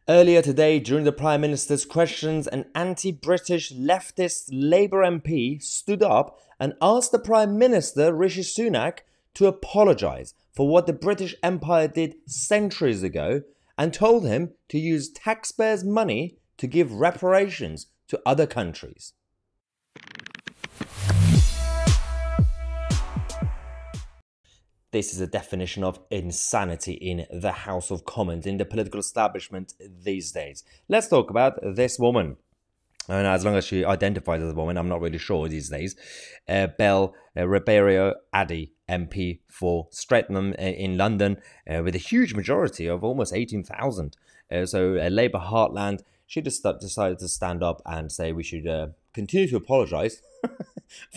Earlier today, during the Prime Minister's questions, an anti-British leftist Labour MP stood up and asked the Prime Minister, Rishi Sunak, to apologise for what the British Empire did centuries ago and told him to use taxpayers' money to give reparations to other countries. This is a definition of insanity in the House of Commons, in the political establishment these days. Let's talk about this woman. And as long as she identifies as a woman, I'm not really sure these days. Belle Ribeiro Addy, MP for Streatham in London, with a huge majority of almost 18,000. So a Labour heartland. She just decided to stand up and say we should continue to apologise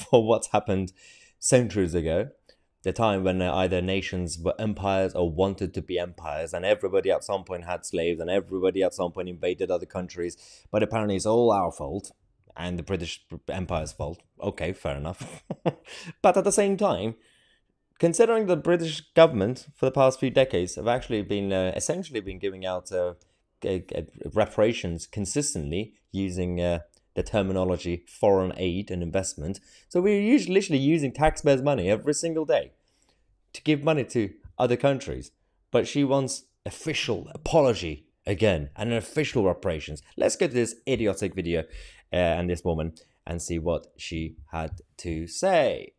for what's happened centuries ago. The time when either nations were empires or wanted to be empires, and everybody at some point had slaves, and everybody at some point invaded other countries. But apparently it's all our fault and the British Empire's fault. Okay, fair enough. But at the same time, considering the British government for the past few decades have actually been essentially been giving out reparations consistently using the terminology foreign aid and investment. So we're literally using taxpayers' money every single day to give money to other countries. But she wants official apology again and an official reparations. Let's go to this idiotic video and this woman and see what she had to say.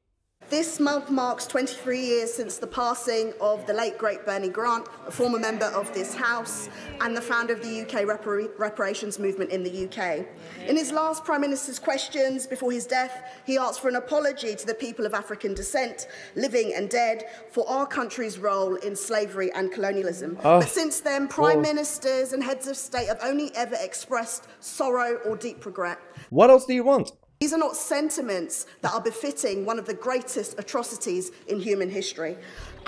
This month marks 23 years since the passing of the late great Bernie Grant, a former member of this House and the founder of the UK reparations movement in the UK. In his last Prime Minister's questions before his death, he asked for an apology to the people of African descent, living and dead, for our country's role in slavery and colonialism. But since then, Prime Ministers and heads of state have only ever expressed sorrow or deep regret. What else do you want? These are not sentiments that are befitting one of the greatest atrocities in human history.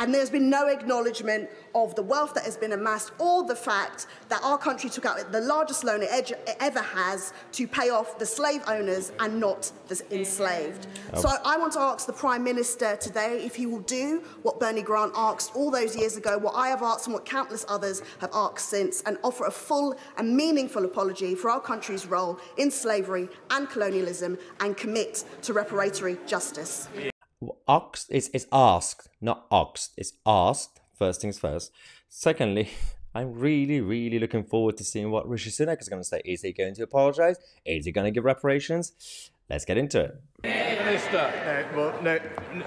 And there's been no acknowledgement of the wealth that has been amassed or the fact that our country took out the largest loan it ever has to pay off the slave owners and not the enslaved. So I want to ask the Prime Minister today if he will do what Bernie Grant asked all those years ago, what I have asked and what countless others have asked since, and offer a full and meaningful apology for our country's role in slavery and colonialism and commit to reparatory justice. It's asked, not oxed. It's asked, first things first. Secondly, I'm really looking forward to seeing what Rishi Sunak is going to say. Is he going to apologise? Is he going to give reparations? Let's get into it. Minister.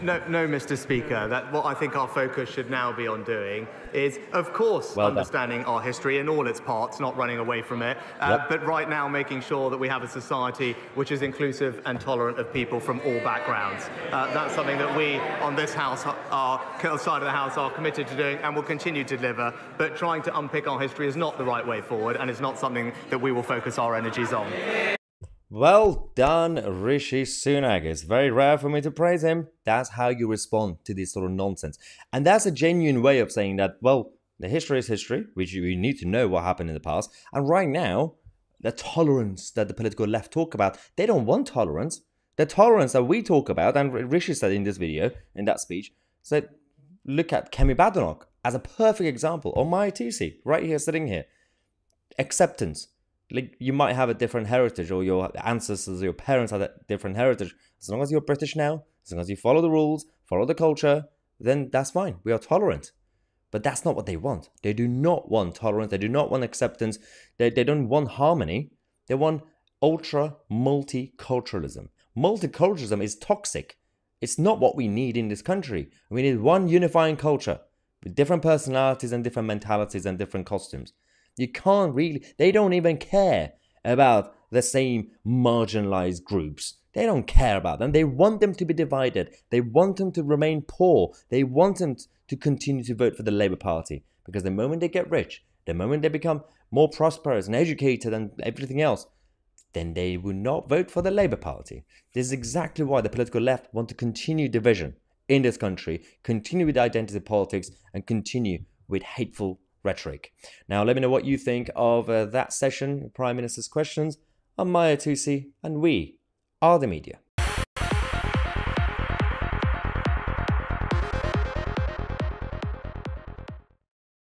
No, Mr. Speaker. What I think our focus should now be on doing is, of course, understanding our history in all its parts, not running away from it, but right now making sure that we have a society which is inclusive and tolerant of people from all backgrounds. That's something that we on this House, our side of the House, are committed to doing and will continue to deliver. But trying to unpick our history is not the right way forward, and it's not something that we will focus our energies on. Well done, Rishi Sunak. It's very rare for me to praise him. That's how you respond to this sort of nonsense. And that's a genuine way of saying that, well, the history is history, which you need to know what happened in the past. And right now, the tolerance that the political left talk about, they don't want tolerance. The tolerance that we talk about, and Rishi said in this video, in that speech, said, look at Kemi Badenoch as a perfect example, or Mahyar Tousi, right here, sitting here. Acceptance. Like, you might have a different heritage, or your ancestors, your parents had a different heritage. As long as you're British now, as long as you follow the rules, follow the culture, then that's fine. We are tolerant. But that's not what they want. They do not want tolerance. They do not want acceptance. They don't want harmony. They want ultra multiculturalism. Multiculturalism is toxic. It's not what we need in this country. We need one unifying culture with different personalities and different mentalities and different costumes. You can't really, they don't even care about the same marginalized groups. They don't care about them. They want them to be divided. They want them to remain poor. They want them to continue to vote for the Labour Party. Because the moment they get rich, the moment they become more prosperous and educated and everything else, then they will not vote for the Labour Party. This is exactly why the political left want to continue division in this country, continue with identity politics, and continue with hateful rhetoric. Now, let me know what you think of that session, Prime Minister's questions. I'm Mahyar Tousi, and we are the media.